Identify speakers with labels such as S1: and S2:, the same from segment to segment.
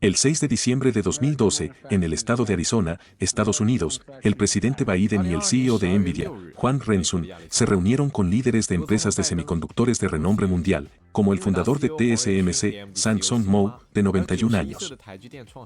S1: El 6 de diciembre de 2012, en el estado de Arizona, Estados Unidos, el presidente Biden y el CEO de Nvidia, Juan Rensun, se reunieron con líderes de empresas de semiconductores de renombre mundial, como el fundador de TSMC, Sang-Son Moe, de 91 años.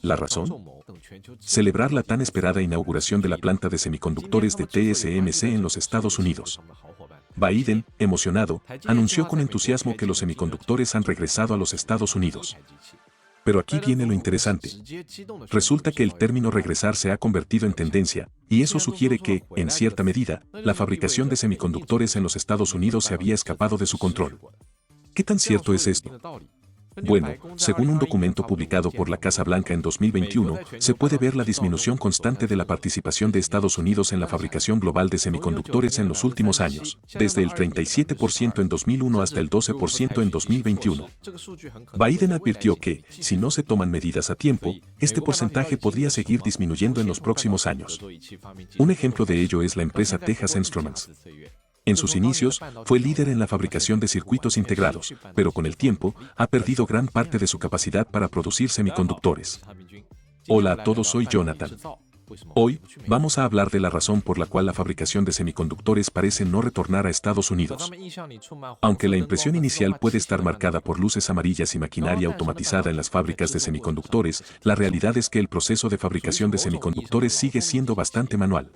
S1: ¿La razón? Celebrar la tan esperada inauguración de la planta de semiconductores de TSMC en los Estados Unidos. Biden, emocionado, anunció con entusiasmo que los semiconductores han regresado a los Estados Unidos. Pero aquí viene lo interesante. Resulta que el término regresar se ha convertido en tendencia, y eso sugiere que, en cierta medida, la fabricación de semiconductores en los Estados Unidos se había escapado de su control. ¿Qué tan cierto es esto? Bueno, según un documento publicado por la Casa Blanca en 2021, se puede ver la disminución constante de la participación de Estados Unidos en la fabricación global de semiconductores en los últimos años, desde el 37% en 2001 hasta el 12% en 2021. Biden advirtió que, si no se toman medidas a tiempo, este porcentaje podría seguir disminuyendo en los próximos años. Un ejemplo de ello es la empresa Texas Instruments. En sus inicios, fue líder en la fabricación de circuitos integrados, pero con el tiempo, ha perdido gran parte de su capacidad para producir semiconductores. Hola a todos, soy Jonathan. Hoy, vamos a hablar de la razón por la cual la fabricación de semiconductores parece no retornar a Estados Unidos. Aunque la impresión inicial puede estar marcada por luces amarillas y maquinaria automatizada en las fábricas de semiconductores, la realidad es que el proceso de fabricación de semiconductores sigue siendo bastante manual.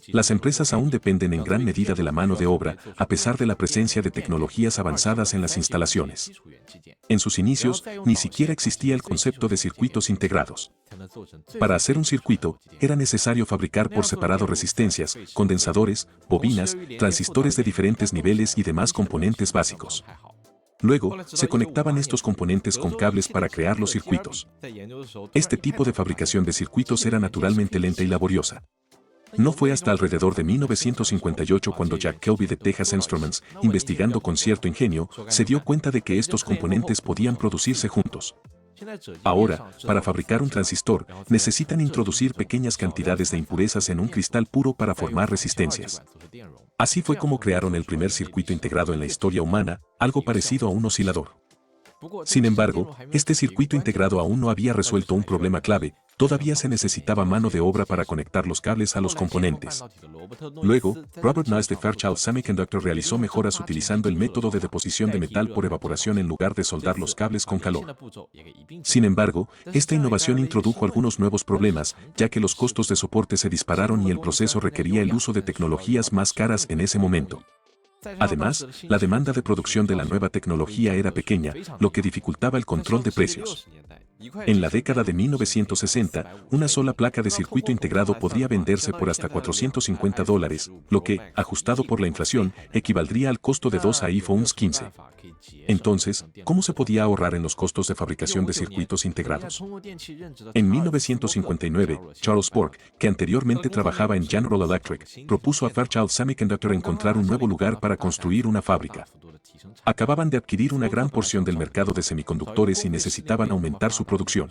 S1: Las empresas aún dependen en gran medida de la mano de obra, a pesar de la presencia de tecnologías avanzadas en las instalaciones. En sus inicios, ni siquiera existía el concepto de circuitos integrados. Para hacer un circuito, era necesario fabricar por separado resistencias, condensadores, bobinas, transistores de diferentes niveles y demás componentes básicos. Luego, se conectaban estos componentes con cables para crear los circuitos. Este tipo de fabricación de circuitos era naturalmente lenta y laboriosa. No fue hasta alrededor de 1958 cuando Jack Kelvey de Texas Instruments, investigando con cierto ingenio, se dio cuenta de que estos componentes podían producirse juntos. Ahora, para fabricar un transistor, necesitan introducir pequeñas cantidades de impurezas en un cristal puro para formar resistencias. Así fue como crearon el primer circuito integrado en la historia humana, algo parecido a un oscilador. Sin embargo, este circuito integrado aún no había resuelto un problema clave, todavía se necesitaba mano de obra para conectar los cables a los componentes. Luego, Robert Noyce de Fairchild Semiconductor realizó mejoras utilizando el método de deposición de metal por evaporación en lugar de soldar los cables con calor. Sin embargo, esta innovación introdujo algunos nuevos problemas, ya que los costos de soporte se dispararon y el proceso requería el uso de tecnologías más caras en ese momento. Además, la demanda de producción de la nueva tecnología era pequeña, lo que dificultaba el control de precios. En la década de 1960, una sola placa de circuito integrado podría venderse por hasta $450, lo que, ajustado por la inflación, equivaldría al costo de dos iPhones 15. Entonces, ¿cómo se podía ahorrar en los costos de fabricación de circuitos integrados? En 1959, Charles Bork, que anteriormente trabajaba en General Electric, propuso a Fairchild Semiconductor encontrar un nuevo lugar para construir una fábrica. Acababan de adquirir una gran porción del mercado de semiconductores y necesitaban aumentar su producción.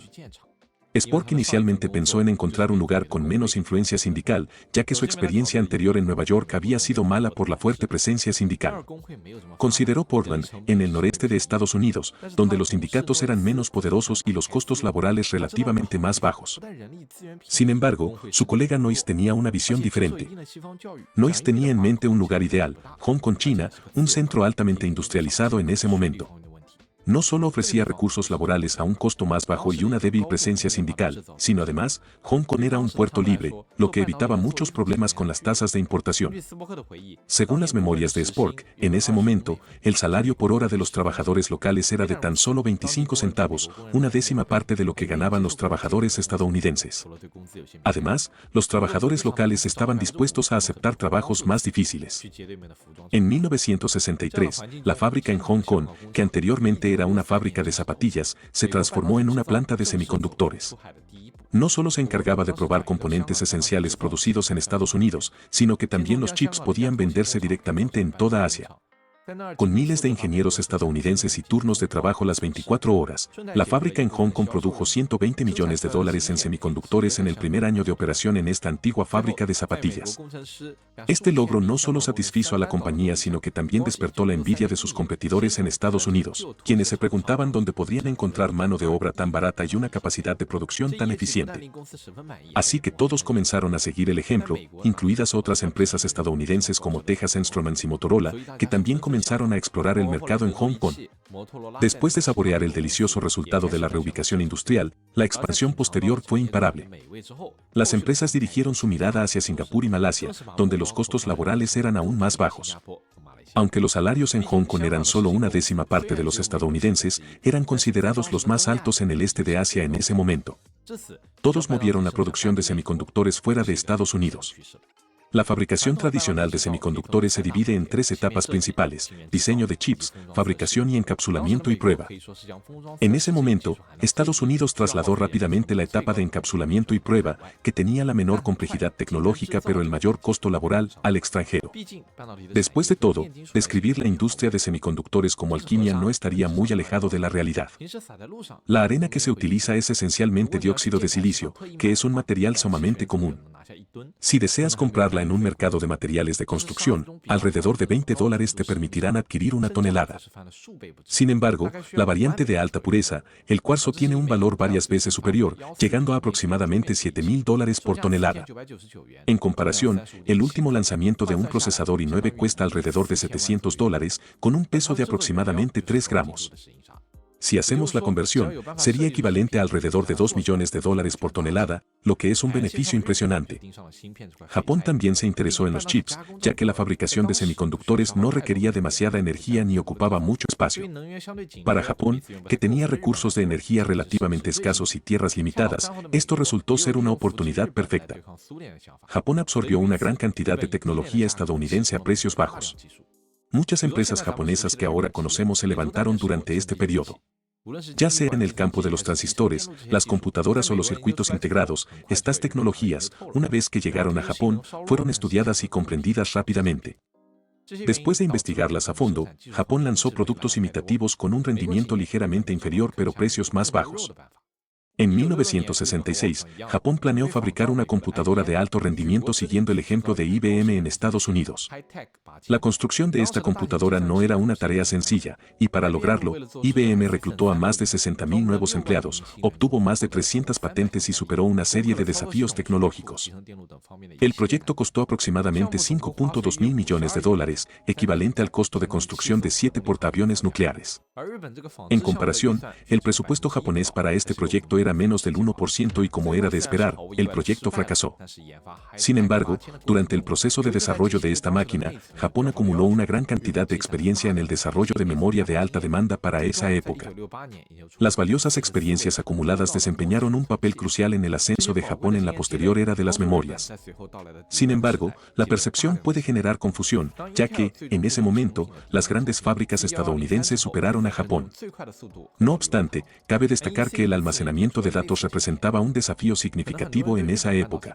S1: Spork inicialmente pensó en encontrar un lugar con menos influencia sindical, ya que su experiencia anterior en Nueva York había sido mala por la fuerte presencia sindical. Consideró Portland, en el noreste de Estados Unidos, donde los sindicatos eran menos poderosos y los costos laborales relativamente más bajos. Sin embargo, su colega Noyce tenía una visión diferente. Noyce tenía en mente un lugar ideal, Hong Kong, China, un centro altamente industrializado en ese momento. No solo ofrecía recursos laborales a un costo más bajo y una débil presencia sindical, sino además, Hong Kong era un puerto libre, lo que evitaba muchos problemas con las tasas de importación. Según las memorias de Spork, en ese momento, el salario por hora de los trabajadores locales era de tan solo 25 centavos, una décima parte de lo que ganaban los trabajadores estadounidenses. Además, los trabajadores locales estaban dispuestos a aceptar trabajos más difíciles. En 1963, la fábrica en Hong Kong, que anteriormente era una fábrica de zapatillas, se transformó en una planta de semiconductores. No solo se encargaba de probar componentes esenciales producidos en Estados Unidos, sino que también los chips podían venderse directamente en toda Asia. Con miles de ingenieros estadounidenses y turnos de trabajo las 24 horas, la fábrica en Hong Kong produjo $120 millones en semiconductores en el primer año de operación en esta antigua fábrica de zapatillas. Este logro no solo satisfizo a la compañía, sino que también despertó la envidia de sus competidores en Estados Unidos, quienes se preguntaban dónde podrían encontrar mano de obra tan barata y una capacidad de producción tan eficiente. Así que todos comenzaron a seguir el ejemplo, incluidas otras empresas estadounidenses como Texas Instruments y Motorola, que también comenzaron a explorar el mercado en Hong Kong. Después de saborear el delicioso resultado de la reubicación industrial, la expansión posterior fue imparable. Las empresas dirigieron su mirada hacia Singapur y Malasia, donde los costos laborales eran aún más bajos. Aunque los salarios en Hong Kong eran solo una décima parte de los estadounidenses, eran considerados los más altos en el este de Asia en ese momento. Todos movieron la producción de semiconductores fuera de Estados Unidos. La fabricación tradicional de semiconductores se divide en 3 etapas principales: diseño de chips, fabricación y encapsulamiento y prueba. En ese momento, Estados Unidos trasladó rápidamente la etapa de encapsulamiento y prueba, que tenía la menor complejidad tecnológica pero el mayor costo laboral, al extranjero. Después de todo, describir la industria de semiconductores como alquimia no estaría muy alejado de la realidad. La arena que se utiliza es esencialmente dióxido de silicio, que es un material sumamente común. Si deseas comprarla en un mercado de materiales de construcción, alrededor de $20 te permitirán adquirir una tonelada. Sin embargo, la variante de alta pureza, el cuarzo, tiene un valor varias veces superior, llegando a aproximadamente $7,000 por tonelada. En comparación, el último lanzamiento de un procesador i9 cuesta alrededor de $700, con un peso de aproximadamente 3 gramos. Si hacemos la conversión, sería equivalente a alrededor de $2 millones por tonelada, lo que es un beneficio impresionante. Japón también se interesó en los chips, ya que la fabricación de semiconductores no requería demasiada energía ni ocupaba mucho espacio. Para Japón, que tenía recursos de energía relativamente escasos y tierras limitadas, esto resultó ser una oportunidad perfecta. Japón absorbió una gran cantidad de tecnología estadounidense a precios bajos. Muchas empresas japonesas que ahora conocemos se levantaron durante este periodo. Ya sea en el campo de los transistores, las computadoras o los circuitos integrados, estas tecnologías, una vez que llegaron a Japón, fueron estudiadas y comprendidas rápidamente. Después de investigarlas a fondo, Japón lanzó productos imitativos con un rendimiento ligeramente inferior pero precios más bajos. En 1966, Japón planeó fabricar una computadora de alto rendimiento siguiendo el ejemplo de IBM en Estados Unidos. La construcción de esta computadora no era una tarea sencilla, y para lograrlo, IBM reclutó a más de 60,000 nuevos empleados, obtuvo más de 300 patentes y superó una serie de desafíos tecnológicos. El proyecto costó aproximadamente $5.2 mil millones, equivalente al costo de construcción de 7 portaaviones nucleares. En comparación, el presupuesto japonés para este proyecto era menos del 1% y, como era de esperar, el proyecto fracasó. Sin embargo, durante el proceso de desarrollo de esta máquina, Japón acumuló una gran cantidad de experiencia en el desarrollo de memoria de alta demanda para esa época. Las valiosas experiencias acumuladas desempeñaron un papel crucial en el ascenso de Japón en la posterior era de las memorias. Sin embargo, la percepción puede generar confusión, ya que, en ese momento, las grandes fábricas estadounidenses superaron a Japón. No obstante, cabe destacar que el almacenamiento de datos representaba un desafío significativo en esa época.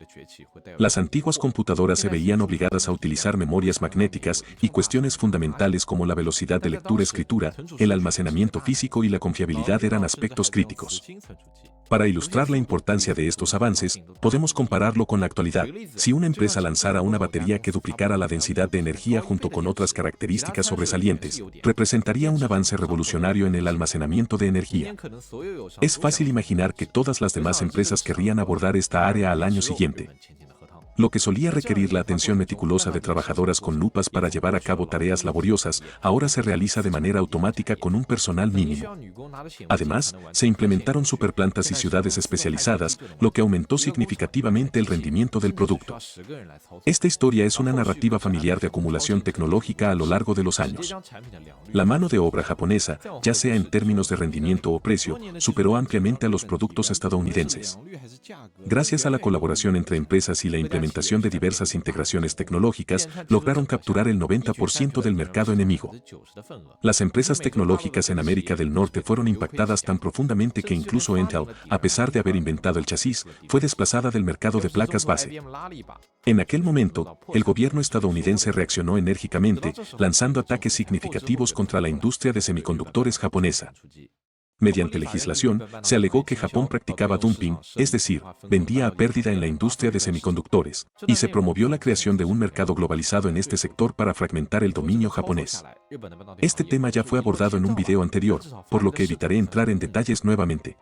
S1: Las antiguas computadoras se veían obligadas a utilizar memorias magnéticas y cuestiones fundamentales como la velocidad de lectura-escritura, el almacenamiento físico y la confiabilidad eran aspectos críticos. Para ilustrar la importancia de estos avances, podemos compararlo con la actualidad. Si una empresa lanzara una batería que duplicara la densidad de energía junto con otras características sobresalientes, representaría un avance revolucionario en el almacenamiento de energía. Es fácil imaginar que todas las demás empresas querrían abordar esta área al año siguiente. Lo que solía requerir la atención meticulosa de trabajadoras con lupas para llevar a cabo tareas laboriosas, ahora se realiza de manera automática con un personal mínimo. Además, se implementaron superplantas y ciudades especializadas, lo que aumentó significativamente el rendimiento del producto. Esta historia es una narrativa familiar de acumulación tecnológica a lo largo de los años. La mano de obra japonesa, ya sea en términos de rendimiento o precio, superó ampliamente a los productos estadounidenses. Gracias a la colaboración entre empresas y la implementación implementación de diversas integraciones tecnológicas, lograron capturar el 90% del mercado enemigo. Las empresas tecnológicas en América del Norte fueron impactadas tan profundamente que incluso Intel, a pesar de haber inventado el chasis, fue desplazada del mercado de placas base. En aquel momento, el gobierno estadounidense reaccionó enérgicamente, lanzando ataques significativos contra la industria de semiconductores japonesa. Mediante legislación, se alegó que Japón practicaba dumping, es decir, vendía a pérdida en la industria de semiconductores, y se promovió la creación de un mercado globalizado en este sector para fragmentar el dominio japonés. Este tema ya fue abordado en un video anterior, por lo que evitaré entrar en detalles nuevamente.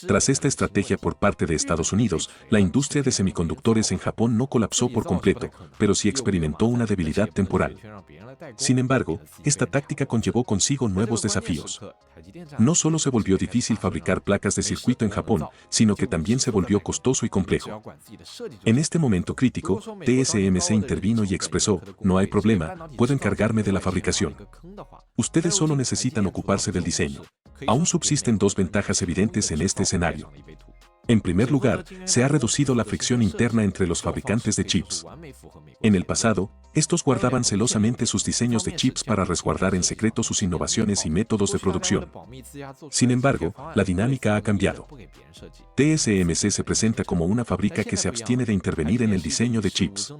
S1: Tras esta estrategia por parte de Estados Unidos, la industria de semiconductores en Japón no colapsó por completo, pero sí experimentó una debilidad temporal. Sin embargo, esta táctica conllevó consigo nuevos desafíos. No solo se volvió difícil fabricar placas de circuito en Japón, sino que también se volvió costoso y complejo. En este momento crítico, TSMC intervino y expresó: no hay problema, puedo encargarme de la fabricación. Ustedes solo necesitan ocuparse del diseño. Aún subsisten dos ventajas evidentes en este escenario. En primer lugar, se ha reducido la fricción interna entre los fabricantes de chips. En el pasado, estos guardaban celosamente sus diseños de chips para resguardar en secreto sus innovaciones y métodos de producción. Sin embargo, la dinámica ha cambiado. TSMC se presenta como una fábrica que se abstiene de intervenir en el diseño de chips.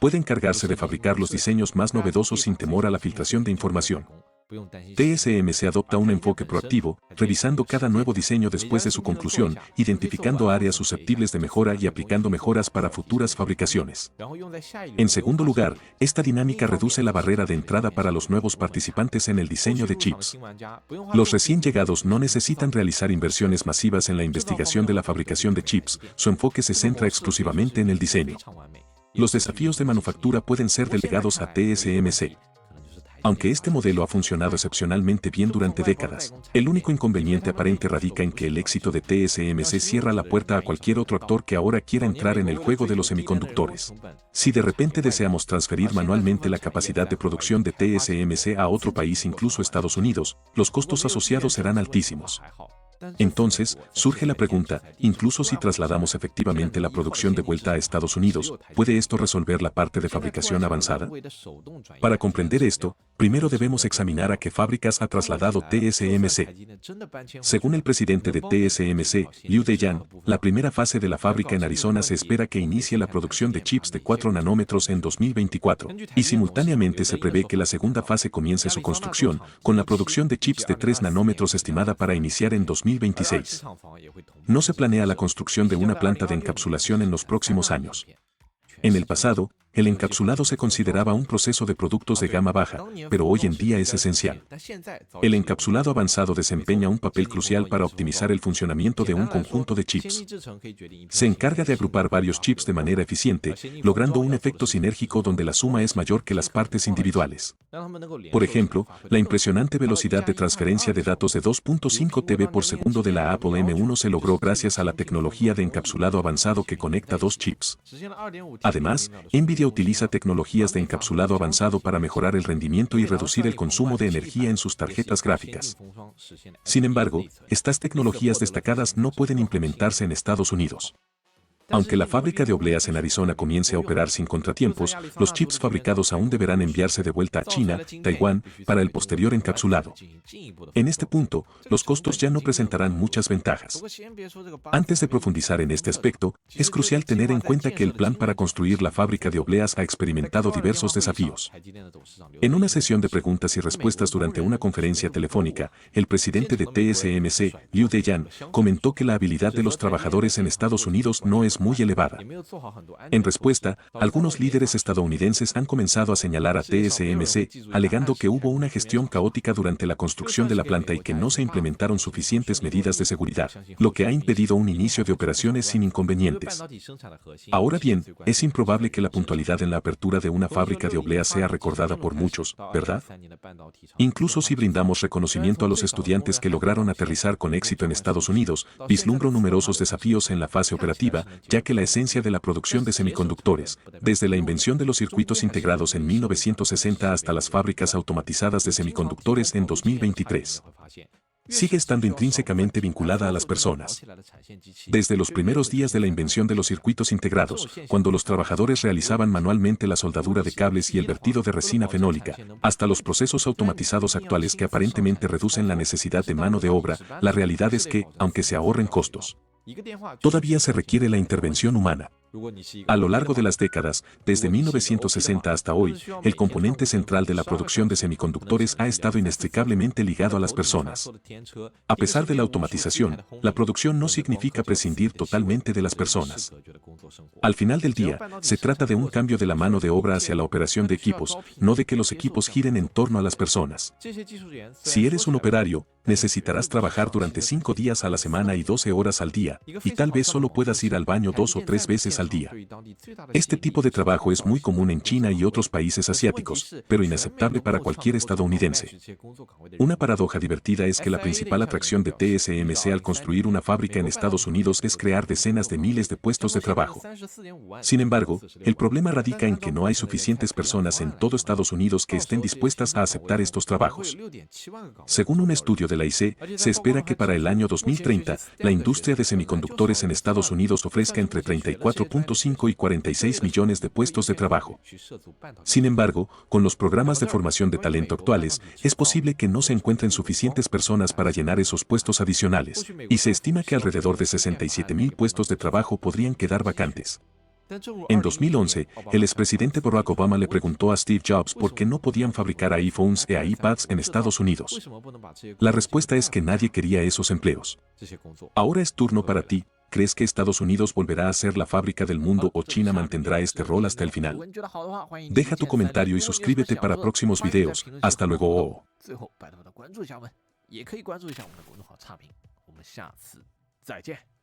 S1: Puede encargarse de fabricar los diseños más novedosos sin temor a la filtración de información. TSMC adopta un enfoque proactivo, revisando cada nuevo diseño después de su conclusión, identificando áreas susceptibles de mejora y aplicando mejoras para futuras fabricaciones. En segundo lugar, esta dinámica reduce la barrera de entrada para los nuevos participantes en el diseño de chips. Los recién llegados no necesitan realizar inversiones masivas en la investigación de la fabricación de chips, su enfoque se centra exclusivamente en el diseño. Los desafíos de manufactura pueden ser delegados a TSMC. Aunque este modelo ha funcionado excepcionalmente bien durante décadas, el único inconveniente aparente radica en que el éxito de TSMC cierra la puerta a cualquier otro actor que ahora quiera entrar en el juego de los semiconductores. Si de repente deseamos transferir manualmente la capacidad de producción de TSMC a otro país, incluso Estados Unidos, los costos asociados serán altísimos. Entonces, surge la pregunta, incluso si trasladamos efectivamente la producción de vuelta a Estados Unidos, ¿puede esto resolver la parte de fabricación avanzada? Para comprender esto, primero debemos examinar a qué fábricas ha trasladado TSMC. Según el presidente de TSMC, Liu Deyan, la primera fase de la fábrica en Arizona se espera que inicie la producción de chips de 4 nanómetros en 2024, y simultáneamente se prevé que la segunda fase comience su construcción, con la producción de chips de 3 nanómetros estimada para iniciar en 2026. No se planea la construcción de una planta de encapsulación en los próximos años. En el pasado, el encapsulado se consideraba un proceso de productos de gama baja, pero hoy en día es esencial. El encapsulado avanzado desempeña un papel crucial para optimizar el funcionamiento de un conjunto de chips. Se encarga de agrupar varios chips de manera eficiente, logrando un efecto sinérgico donde la suma es mayor que las partes individuales. Por ejemplo, la impresionante velocidad de transferencia de datos de 2.5 TB por segundo de la Apple M1 se logró gracias a la tecnología de encapsulado avanzado que conecta dos chips. Además, NVIDIA utiliza tecnologías de encapsulado avanzado para mejorar el rendimiento y reducir el consumo de energía en sus tarjetas gráficas. Sin embargo, estas tecnologías destacadas no pueden implementarse en Estados Unidos. Aunque la fábrica de obleas en Arizona comience a operar sin contratiempos, los chips fabricados aún deberán enviarse de vuelta a China, Taiwán, para el posterior encapsulado. En este punto, los costos ya no presentarán muchas ventajas. Antes de profundizar en este aspecto, es crucial tener en cuenta que el plan para construir la fábrica de obleas ha experimentado diversos desafíos. En una sesión de preguntas y respuestas durante una conferencia telefónica, el presidente de TSMC, Liu Deyan, comentó que la habilidad de los trabajadores en Estados Unidos no es muy elevada. En respuesta, algunos líderes estadounidenses han comenzado a señalar a TSMC, alegando que hubo una gestión caótica durante la construcción de la planta y que no se implementaron suficientes medidas de seguridad, lo que ha impedido un inicio de operaciones sin inconvenientes. Ahora bien, es improbable que la puntualidad en la apertura de una fábrica de obleas sea recordada por muchos, ¿verdad? Incluso si brindamos reconocimiento a los estudiantes que lograron aterrizar con éxito en Estados Unidos, vislumbro numerosos desafíos en la fase operativa, ya que la esencia de la producción de semiconductores, desde la invención de los circuitos integrados en 1960 hasta las fábricas automatizadas de semiconductores en 2023. sigue estando intrínsecamente vinculada a las personas. Desde los primeros días de la invención de los circuitos integrados, cuando los trabajadores realizaban manualmente la soldadura de cables y el vertido de resina fenólica, hasta los procesos automatizados actuales que aparentemente reducen la necesidad de mano de obra, la realidad es que, aunque se ahorren costos, todavía se requiere la intervención humana. A lo largo de las décadas, desde 1960 hasta hoy, el componente central de la producción de semiconductores ha estado inextricablemente ligado a las personas. A pesar de la automatización, la producción no significa prescindir totalmente de las personas. Al final del día, se trata de un cambio de la mano de obra hacia la operación de equipos, no de que los equipos giren en torno a las personas. Si eres un operario, necesitarás trabajar durante 5 días a la semana y 12 horas al día, y tal vez solo puedas ir al baño 2 o 3 veces al día. Este tipo de trabajo es muy común en China y otros países asiáticos, pero inaceptable para cualquier estadounidense. Una paradoja divertida es que la principal atracción de TSMC al construir una fábrica en Estados Unidos es crear decenas de miles de puestos de trabajo. Sin embargo, el problema radica en que no hay suficientes personas en todo Estados Unidos que estén dispuestas a aceptar estos trabajos. Según un estudio de la IC, se espera que para el año 2030, la industria de semiconductores en Estados Unidos ofrezca entre 34.5 y 46 millones de puestos de trabajo. Sin embargo, con los programas de formación de talento actuales, es posible que no se encuentren suficientes personas para llenar esos puestos adicionales, y se estima que alrededor de 67,000 puestos de trabajo podrían quedar vacantes. En 2011, el expresidente Barack Obama le preguntó a Steve Jobs por qué no podían fabricar iPhones e iPads en Estados Unidos. La respuesta es que nadie quería esos empleos. Ahora es turno para ti. ¿Crees que Estados Unidos volverá a ser la fábrica del mundo o China mantendrá este rol hasta el final? Deja tu comentario y suscríbete para próximos videos. Hasta luego.
S2: 最后拜托大家关注一下我们，也可以关注一下我们的公众号差评。我们下次再见。